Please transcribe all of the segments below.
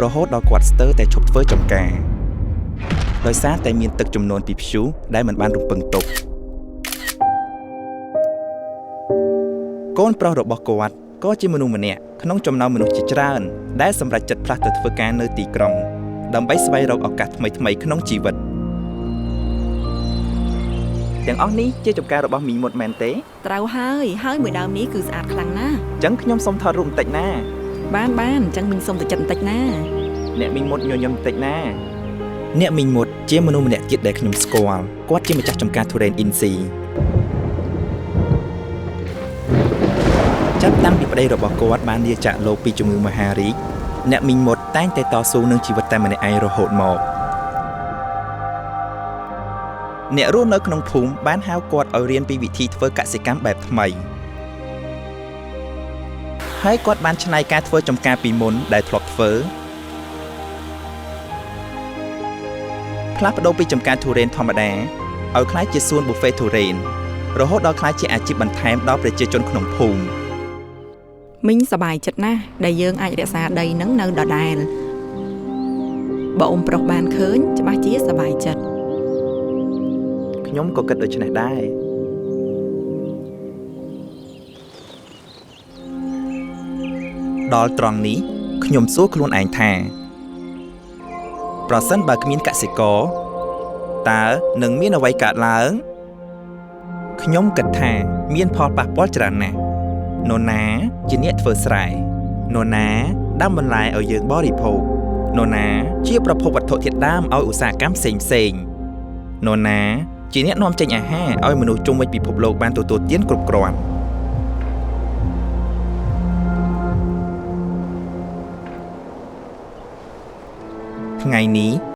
រហូតដល់គាត់ស្ទើរតែឈប់ធ្វើចំការដោយសារតែមានទឹកចំនួនពីព្យុះដែលមិនបានរំពឹងទុកកូនប្រុសរបស់គាត់ក៏ជាមនុស្សម្នាក់ក្នុងចំណោមមនុស្សជាច្រើនដែលសម្រេចចិត្តផ្លាស់ទៅធ្វើការនៅទីក្រុងដើម្បីស្វែងរកឱកាសថ្មីៗក្នុងជីវិតទាំងអស់នេះជាចំការរបស់មីងមុតមែនទេត្រូវហើយមួយដើមនេះគឺស្អាតខ្លាំងណាស់អញ្ចឹងខ្ញុំសុំថតរូបបន្តិចណាបានអញ្ចឹងមីងសុំទៅចិត្តបន្តិចណាអ្នកមីងមុតញញឹមបន្តិចណាអ្នកមីងមុតជាមនុស្សម្នាក់ទៀតដែលខ្ញុំស្គាល់គាត់ជាម្ចាស់ចំការទុរេនអ៊ីនស៊ីចាប់តាំងពីប្តីរបស់គាត់បានលាចាកលោកពីជំងឺមហារីកអ្នកមីងមុតតែងតែតស៊ូនឹងជីវិតតែម្នាក់ឯងរហូតមកអ្នករស់នៅក្នុងភូមិបានហៅគាត់ឲ្យរៀនពីវិធីធ្វើកសិកម្មបែបថ្មីហើយគាត់បានច្នៃការធ្វើចំការពីមុនដែលធ្លាប់ធ្វើផ្លាស់ប្ដូរពីចំការទុរេនធម្មតាឲ្យក្លាយជាសួនប៊ូហ្វេទុរេនរហូតដល់ក្លាយជាអាជីពបន្ថែមដល់ប្រជាជនក្នុងភូមិមីងសប្បាយចិត្តណាស់ដែលយើងអាចរក្សាដីនឹងនៅដដែលបើអ៊ំប្រុសបានឃើញច្បាស់ជាសប្បាយចិត្តខ្ញុំក៏គិតដូច្នេះដែរដល់ត្រង់នេះខ្ញុំសួរខ្លួនឯងថាប្រសិនបើគ្មានកសិករតើនឹងមានអ្វីកើតឡើងខ្ញុំគិតថាមានផលប៉ះពាល់ច្រើនណាស់នរណាជាអ្នកធ្វើស្រែនរណាដាំបន្លែឲ្យយើងបរិភោគនរណាជាប្រភពវត្ថុធាតុដើមឲ្យឧស្សាហកម្មផ្សេងនរណាជាអ្នកនាំចេញអាហារឲ្យមនុស្សជុំវិញពិភពលោកបានទទួលទានគ្រប់គ្រាន់ថ្ងៃនេះ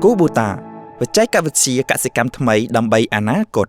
គូបូតាបច្ចេកវិទ្យាកសិកម្មថ្មីដើម្បីអនាគត